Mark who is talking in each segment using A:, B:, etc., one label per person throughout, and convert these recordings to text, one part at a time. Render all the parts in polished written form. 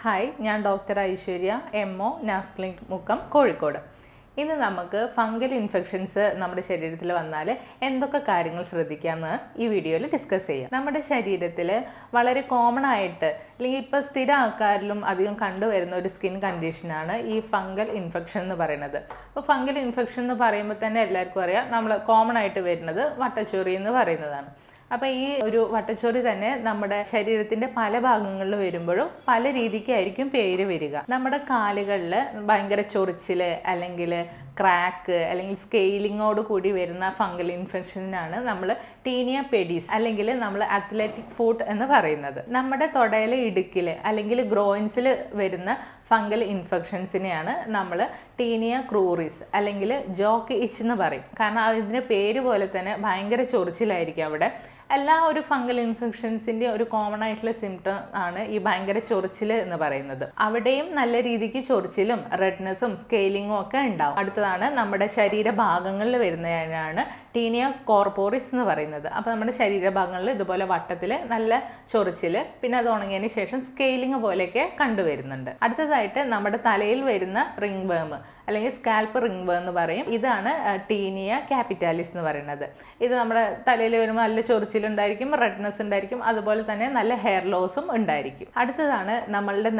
A: Hi, ഞാൻ doctor Aishwarya MO നാസ് clinic Mukkam Kozhikode. ഇന്ന് നമുക്ക് ഫംഗൽ ഇൻഫെക്ഷൻസ് നമ്മുടെ ശരീരത്തിൽ വന്നാൽ എന്തൊക്കെ കാര്യങ്ങൾ ശ്രദ്ധിക്കാമെന്ന് ഈ വീഡിയോയിൽ ഡിസ്കസ് ചെയ്യാം. നമ്മുടെ ശരീരത്തിൽ വളരെ കോമൺ ആയിട്ട് അല്ലെങ്കിൽ ഇപ്പോൾ സ്ഥിര ആൾക്കാരിലും അധികം കണ്ടുവരുന്ന ഒരു സ്കിൻ കണ്ടീഷനാണ് ഈ ഫംഗൽ ഇൻഫെക്ഷൻ എന്ന് പറയുന്നത്. അപ്പോൾ ഫംഗൽ ഇൻഫെക്ഷൻ എന്ന് പറയുമ്പോൾ തന്നെ എല്ലാവർക്കും അറിയാം, നമ്മൾ കോമൺ ആയിട്ട് വരുന്നത് വട്ടച്ചൊറി എന്ന് പറയുന്നതാണ്. അപ്പോൾ ഈ ഒരു വട്ടച്ചൊറി തന്നെ നമ്മുടെ ശരീരത്തിൻ്റെ പല ഭാഗങ്ങളിൽ വരുമ്പോഴും പല രീതിക്കായിരിക്കും പേര് വരിക. നമ്മുടെ കാലുകളിൽ ഭയങ്കര ചൊറിച്ചിൽ അല്ലെങ്കിൽ ക്രാക്ക് അല്ലെങ്കിൽ സ്കെയിലിങ്ങോട് കൂടി വരുന്ന ഫംഗൽ ഇൻഫെക്ഷനാണ് നമ്മൾ ടീനിയ പെഡീസ് അല്ലെങ്കിൽ നമ്മൾ അത്ലറ്റിക് ഫുട്ട് എന്ന് പറയുന്നത്. നമ്മുടെ തൊടയിലെ ഇടുക്കിൽ അല്ലെങ്കിൽ ഗ്രോയിൻസിൽ വരുന്ന ഫംഗൽ ഇൻഫെക്ഷൻസിനെയാണ് നമ്മൾ ടീനിയ ക്രൂറിസ് അല്ലെങ്കിൽ ജോക്ക് ഇച്ച് എന്ന് പറയും. കാരണം അതിൻ്റെ പേര് പോലെ തന്നെ ഭയങ്കര ചൊറിച്ചിലായിരിക്കും അവിടെ. എല്ലാ ഒരു ഫംഗൽ ഇൻഫെക്ഷൻസിൻ്റെ ഒരു കോമൺ ആയിട്ടുള്ള സിംറ്റം ആണ് ഈ ഭയങ്കര ചൊറിച്ചിൽ എന്ന് പറയുന്നത്. അവിടെയും നല്ല രീതിക്ക് ചൊറിച്ചിലും റെഡ്നെസ്സും സ്കെയിലിങ്ങും ഒക്കെ ഉണ്ടാവും. അടുത്തതാണ് നമ്മുടെ ശരീരഭാഗങ്ങളിൽ വരുന്നതിനാണ് ടീനിയ കോർപ്പോറിസ് എന്ന് പറയുന്നത്. അപ്പോൾ നമ്മുടെ ശരീരഭാഗങ്ങളിൽ ഇതുപോലെ വട്ടത്തിൽ നല്ല ചൊറിച്ചിൽ, പിന്നെ അത് ഉണങ്ങിയതിന് ശേഷം സ്കെയിലിംഗ് പോലെയൊക്കെ കണ്ടുവരുന്നുണ്ട്. അടുത്തതായിട്ട് നമ്മുടെ തലയിൽ വരുന്ന റിംഗ് വേം അല്ലെങ്കിൽ സ്കാൽപ്പ് റിംഗ് വേം എന്ന് പറയും. ഇതാണ് ടീനിയ ക്യാപിറ്റാലിസ് എന്ന് പറയുന്നത്. ഇത് നമ്മുടെ തലയിൽ വരുമ്പോൾ നല്ല ചൊറിച്ചിലുണ്ടായിരിക്കും, റെഡ്നെസ് ഉണ്ടായിരിക്കും, അതുപോലെ തന്നെ നല്ല ഹെയർ ലോസും ഉണ്ടായിരിക്കും. അടുത്തതാണ് നമ്മളുടെ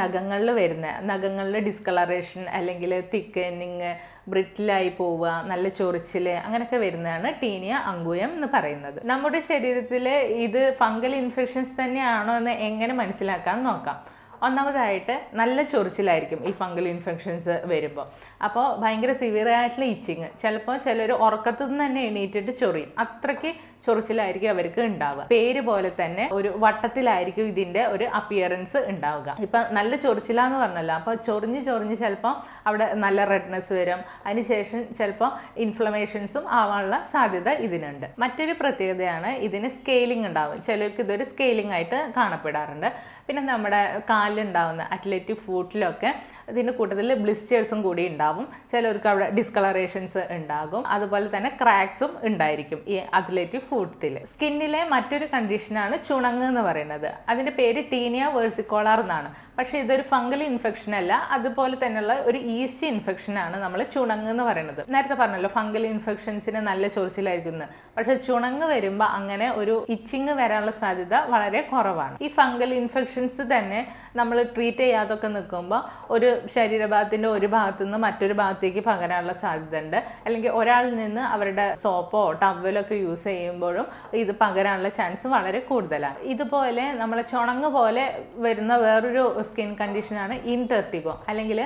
A: നഖങ്ങളിൽ ഡിസ്കളറേഷൻ അല്ലെങ്കിൽ തിക്കനിങ്, ബ്രിട്ടിലായി പോവുക, നല്ല ചൊറിച്ചിൽ, അങ്ങനെയൊക്കെ വരുന്നതാണ് ടീനിയ അങ്കുയം എന്ന് പറയുന്നത്. നമ്മുടെ ശരീരത്തിൽ ഇത് ഫംഗൽ ഇൻഫെക്ഷൻസ് തന്നെയാണോ എന്ന് എങ്ങനെ മനസ്സിലാക്കാൻ നോക്കാം. ഒന്നാമതായിട്ട് നല്ല ചൊറിച്ചിലായിരിക്കും ഈ ഫംഗൽ ഇൻഫെക്ഷൻസ് വരുമ്പോൾ. അപ്പോൾ ഭയങ്കര സിവിയറായിട്ടുള്ള ഇച്ചിങ്, ചിലപ്പോൾ ചിലർ ഉറക്കത്തിൽ നിന്ന് തന്നെ എണീറ്റിട്ട് ചൊറിയും, അത്രയ്ക്ക് ചൊറിച്ചിലായിരിക്കും അവർക്ക് ഉണ്ടാവുക. പേര് പോലെ തന്നെ ഒരു വട്ടത്തിലായിരിക്കും ഇതിൻ്റെ ഒരു അപ്പിയറൻസ് ഉണ്ടാവുക. ഇപ്പം നല്ല ചൊറിച്ചിലാന്ന് പറഞ്ഞല്ലോ, അപ്പോൾ ചൊറിഞ്ഞ് ചിലപ്പോൾ അവിടെ നല്ല റെഡ്നെസ് വരും, അതിനുശേഷം ചിലപ്പോൾ ഇൻഫ്ലമേഷൻസും ആവാനുള്ള സാധ്യത ഇതിനുണ്ട്. മറ്റൊരു പ്രത്യേകതയാണ് ഇതിന് സ്കെയിലിംഗ് ഉണ്ടാവും. ചിലർക്ക് ഇതൊരു സ്കെയിലിംഗ് ആയിട്ട് കാണപ്പെടാറുണ്ട്. പിന്നെ നമ്മുടെ കാലിലുണ്ടാവുന്ന അത്ലറ്റിക് ഫുട്ടിലൊക്കെ ഇതിൻ്റെ കൂട്ടത്തിൽ ബ്ലിസ്റ്റേഴ്സും കൂടി ഉണ്ടാവും. ചിലർക്ക് അവിടെ ഡിസ്കളറേഷൻസ് ഉണ്ടാകും, അതുപോലെ തന്നെ ക്രാക്സും ഉണ്ടായിരിക്കും ഈ അത്ലറ്റിക് ഫുട്ടിൽ. സ്കിന്നിലെ മറ്റൊരു കണ്ടീഷനാണ് ചുണങ്ങ് എന്ന് പറയുന്നത്. അതിൻ്റെ പേര് ടീനിയ വേഴ്സിക്കോളാർ എന്നാണ്. പക്ഷേ ഇതൊരു ഫംഗൽ ഇൻഫെക്ഷൻ അല്ല, അതുപോലെ തന്നെയുള്ള ഒരു ഈസ്റ്റ് ഇൻഫെക്ഷനാണ് നമ്മൾ ചുണങ്ങ് എന്ന് പറയുന്നത്. നേരത്തെ പറഞ്ഞല്ലോ ഫംഗൽ ഇൻഫെക്ഷൻസിന് നല്ല ചൊറിച്ചിലായിരിക്കുന്നു, പക്ഷേ ചുണങ്ങ് വരുമ്പോൾ അങ്ങനെ ഒരു ഇച്ചിങ് വരാനുള്ള സാധ്യത വളരെ കുറവാണ്. ഈ ഫംഗൽ ഇൻഫെക്ഷൻസ് തന്നെ നമ്മൾ ട്രീറ്റ് ചെയ്യാതൊക്കെ നിൽക്കുമ്പോൾ ഒരു ശരീരഭാഗത്തിൻ്റെ ഒരു ഭാഗത്തു നിന്ന് മറ്റൊരു ഭാഗത്തേക്ക് പകരാനുള്ള സാധ്യത ഉണ്ട്. അല്ലെങ്കിൽ ഒരാളിൽ നിന്ന് അവരുടെ സോപ്പോ ടവലോ ഒക്കെ യൂസ് ചെയ്യുമ്പോഴും ഇത് പകരാനുള്ള ചാൻസ് വളരെ കൂടുതലാണ്. ഇതുപോലെ നമ്മളെ ചുണങ്ങ് പോലെ വരുന്ന വേറൊരു സ്കിൻ കണ്ടീഷനാണ് ഇൻടെർട്ടിഗോ, അല്ലെങ്കിൽ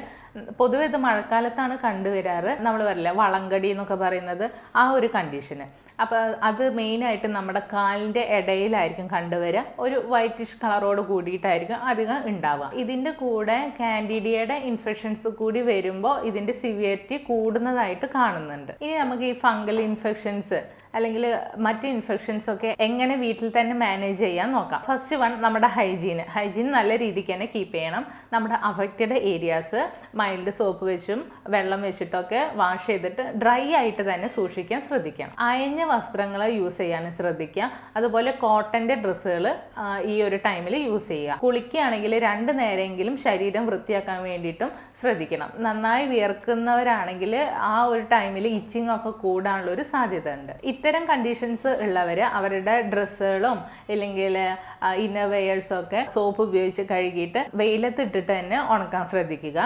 A: പൊതുവെ ഇത് മഴക്കാലത്താണ് കണ്ടുവരാറ്. നമ്മൾ വരില്ല വളങ്കടി എന്നൊക്കെ പറയുന്നത്, ആ ഒരു കണ്ടീഷന്. അപ്പോൾ അത് മെയിനായിട്ട് നമ്മുടെ കാലിൻ്റെ ഇടയിലായിരിക്കും കണ്ടുവരിക. ഒരു വൈറ്റിഷ് കളറോട് കൂടിയിട്ടായിരിക്കും അധികം ഉണ്ടാവുക. ഇതിൻ്റെ കൂടെ കാൻഡിഡിയയുടെ ഇൻഫെക്ഷൻസ് കൂടി വരുമ്പോൾ ഇതിൻ്റെ സിവിയറിറ്റി കൂടുന്നതായിട്ട് കാണുന്നുണ്ട്. ഇനി നമുക്ക് ഈ ഫംഗൽ ഇൻഫെക്ഷൻസ് അല്ലെങ്കിൽ മറ്റ് ഇൻഫെക്ഷൻസ് ഒക്കെ എങ്ങനെ വീട്ടിൽ തന്നെ മാനേജ് ചെയ്യാൻ നോക്കാം. ഫസ്റ്റ് വൺ, നമ്മുടെ ഹൈജീൻ നല്ല രീതിക്ക് തന്നെ കീപ്പ് ചെയ്യണം. നമ്മുടെ അഫക്റ്റഡ് ഏരിയാസ് മൈൽഡ് സോപ്പ് വെച്ചും വെള്ളം വെച്ചിട്ടൊക്കെ വാഷ് ചെയ്തിട്ട് ഡ്രൈ ആയിട്ട് തന്നെ സൂക്ഷിക്കാൻ ശ്രദ്ധിക്കണം. അയഞ്ഞ വസ്ത്രങ്ങൾ യൂസ് ചെയ്യാൻ ശ്രദ്ധിക്കുക. അതുപോലെ കോട്ടൻ്റെ ഡ്രസ്സുകൾ ഈ ഒരു ടൈമിൽ യൂസ് ചെയ്യുക. കുളിക്കുകയാണെങ്കിൽ 2 നേരമെങ്കിലും ശരീരം വൃത്തിയാക്കാൻ വേണ്ടിയിട്ടും ശ്രദ്ധിക്കണം. നന്നായി വിയർക്കുന്നവരാണെങ്കിൽ ആ ഒരു ടൈമിൽ ഇച്ചിങ് ഒക്കെ കൂടാനുള്ള ഒരു സാധ്യത ഉണ്ട്. ഇത്തരം കണ്ടീഷൻസ് ഉള്ളവർ അവരുടെ ഡ്രസ്സുകളും ഇല്ലെങ്കിൽ ഇന്നർവെയേഴ്സും ഒക്കെ സോപ്പ് ഉപയോഗിച്ച് കഴുകിയിട്ട് വെയിലത്തിട്ടിട്ട് തന്നെ ഉണക്കാൻ ശ്രദ്ധിക്കുക.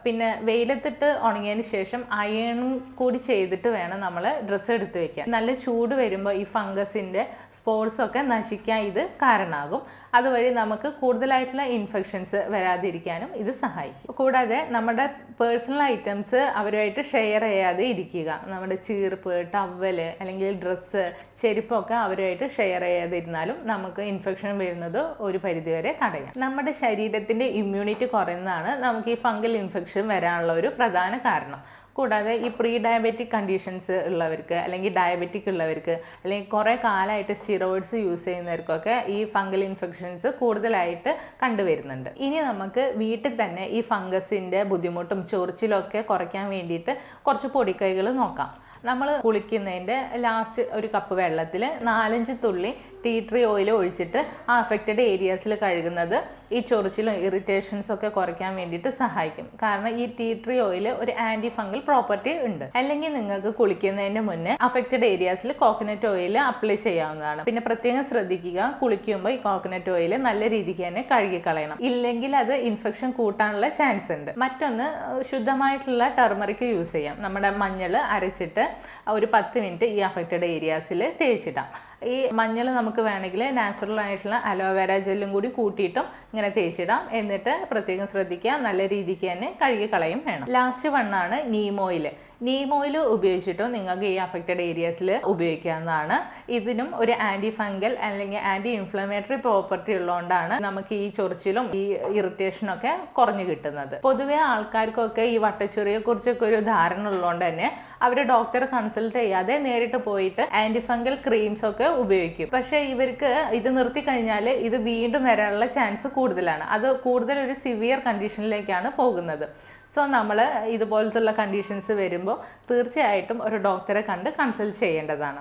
A: പിന്നെ വെയിലത്തിട്ട് ഉണങ്ങിയതിന് ശേഷം അയണും കൂടി ചെയ്തിട്ട് വേണം നമ്മൾ ഡ്രസ്സ് എടുത്ത് വെക്കാൻ. നല്ല ചൂട് വരുമ്പോൾ ഈ ഫംഗസിൻ്റെ സ്പോർട്സൊക്കെ നശിക്കാൻ ഇത് കാരണമാകും. അതുവഴി നമുക്ക് കൂടുതലായിട്ടുള്ള ഇൻഫെക്ഷൻസ് വരാതിരിക്കാനും ഇത് സഹായിക്കും. കൂടാതെ നമ്മുടെ പേഴ്സണൽ ഐറ്റംസ് അവരുമായിട്ട് ഷെയർ ചെയ്യാതെ ഇരിക്കുക. നമ്മുടെ ചീർപ്പ്, ടവല് അല്ലെങ്കിൽ ഡ്രസ്സ്, ചെരുപ്പൊക്കെ അവരുമായിട്ട് ഷെയർ ചെയ്യാതെ ഇരുന്നാലും നമുക്ക് ഇൻഫെക്ഷൻ വരുന്നത് ഒരു പരിധിവരെ തടയാം. നമ്മുടെ ശരീരത്തിൻ്റെ ഇമ്മ്യൂണിറ്റി കുറയുന്നതാണ് നമുക്ക് ഈ ഫംഗൽ ഇൻഫെക്ഷൻ വരാനുള്ള ഒരു പ്രധാന കാരണം. കൂടാതെ ഈ പ്രീ ഡയബറ്റിക് കണ്ടീഷൻസ് ഉള്ളവർക്ക് അല്ലെങ്കിൽ ഡയബറ്റിക് ഉള്ളവർക്ക് അല്ലെങ്കിൽ കുറേ കാലമായിട്ട് സ്റ്റിറോയിഡ്സ് യൂസ് ചെയ്യുന്നവർക്കൊക്കെ ഈ ഫംഗൽ ഇൻഫെക്ഷൻസ് കൂടുതലായിട്ട് കണ്ടുവരുന്നുണ്ട്. ഇനി നമുക്ക് വീട്ടിൽ തന്നെ ഈ ഫംഗസിൻ്റെ ബുദ്ധിമുട്ടും ചൊറിച്ചിലൊക്കെ കുറയ്ക്കാൻ വേണ്ടിയിട്ട് കുറച്ച് പൊടിക്കൈകൾ നോക്കാം. നമ്മൾ കുളിക്കുന്നതിൻ്റെ ലാസ്റ്റ് ഒരു കപ്പ് വെള്ളത്തിൽ 4-5 തുള്ളി ടീ ട്രീ ഓയിൽ ഒഴിച്ചിട്ട് ആ അഫക്റ്റഡ് ഏരിയാസിൽ കഴുകുന്നത് ഈ ചൊറിച്ചിലും ഇറിറ്റേഷൻസും ഒക്കെ കുറയ്ക്കാൻ വേണ്ടിയിട്ട് സഹായിക്കും. കാരണം ഈ ടീ ട്രീ ഓയിൽ ഒരു ആൻറ്റി ഫംഗൽ പ്രോപ്പർട്ടി ഉണ്ട്. അല്ലെങ്കിൽ നിങ്ങൾക്ക് കുളിക്കുന്നതിന് മുന്നേ അഫക്റ്റഡ് ഏരിയാസിൽ കോക്കനട്ട് ഓയിൽ അപ്ലൈ ചെയ്യാവുന്നതാണ്. പിന്നെ പ്രത്യേകം ശ്രദ്ധിക്കുക, കുളിക്കുമ്പോൾ ഈ കോക്കനട്ട് ഓയിൽ നല്ല രീതിക്ക് തന്നെ കഴുകി കളയണം. ഇല്ലെങ്കിൽ അത് ഇൻഫെക്ഷൻ കൂട്ടാനുള്ള ചാൻസ് ഉണ്ട്. മറ്റൊന്ന്, ശുദ്ധമായിട്ടുള്ള ടർമറിക് യൂസ് ചെയ്യാം. നമ്മുടെ മഞ്ഞൾ അരച്ചിട്ട് ഒരു 10 മിനിറ്റ് ഈ അഫക്റ്റഡ് ഏരിയാസിൽ തേച്ചിടാം. ഈ മഞ്ഞൾ നമുക്ക് വേണമെങ്കിൽ നാച്ചുറൽ ആയിട്ടുള്ള അലോവേര ജെല്ലും കൂടി കൂട്ടിയിട്ടും ഇങ്ങനെ തേച്ചിടാം. എന്നിട്ട് പ്രത്യേകം ശ്രദ്ധിക്കുക, നല്ല രീതിക്ക് തന്നെ കഴുകി കളയും വേണം. ലാസ്റ്റ് വണ്ണാണ് നീം ഓയിൽ. നീം ഓയിൽ ഉപയോഗിച്ചിട്ടും നിങ്ങൾക്ക് ഈ അഫക്റ്റഡ് ഏരിയാസിൽ ഉപയോഗിക്കാവുന്നതാണ്. ഇതിനും ഒരു ആൻറ്റി ഫംഗൽ അല്ലെങ്കിൽ ആൻറ്റി ഇൻഫ്ലമേറ്ററി പ്രോപ്പർട്ടി ഉള്ളതുകൊണ്ടാണ് നമുക്ക് ഈ ചൊറിച്ചിലും ഈ ഇറിറ്റേഷനും ഒക്കെ കുറഞ്ഞു കിട്ടുന്നത്. പൊതുവെ ആൾക്കാർക്കൊക്കെ ഈ വട്ടച്ചൊറിയെ കുറിച്ചൊക്കെ ഒരു ധാരണ ഉള്ളതുകൊണ്ട് തന്നെ അവർ ഡോക്ടറെ കൺസൾട്ട് ചെയ്യാതെ നേരിട്ട് പോയിട്ട് ആൻറ്റി ഫംഗൽ ക്രീംസ് ഒക്കെ ഉപയോഗിക്കും. പക്ഷേ ഇവർക്ക് ഇത് നിർത്തി കഴിഞ്ഞാൽ ഇത് വീണ്ടും വരാനുള്ള ചാൻസ് കൂടുതലാണ്. അത് കൂടുതൽ ഒരു സിവിയർ കണ്ടീഷനിലേക്കാണ് പോകുന്നത്. സോ നമ്മൾ ഇതുപോലത്തുള്ള കണ്ടീഷൻസ് വരുമ്പോൾ തീർച്ചയായിട്ടും ഒരു ഡോക്ടറെ കണ്ട് കൺസൾട്ട് ചെയ്യേണ്ടതാണ്.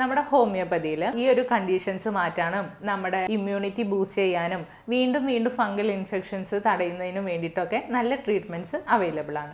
A: നമ്മുടെ ഹോമിയോപ്പതിയിൽ ഈ ഒരു കണ്ടീഷൻസ് മാറ്റാനും നമ്മുടെ ഇമ്മ്യൂണിറ്റി ബൂസ്റ്റ് ചെയ്യാനും വീണ്ടും ഫംഗൽ ഇൻഫെക്ഷൻസ് തടയുന്നതിനും വേണ്ടിയിട്ടൊക്കെ നല്ല ട്രീറ്റ്മെൻറ്റ്സ് അവൈലബിൾ ആണ്.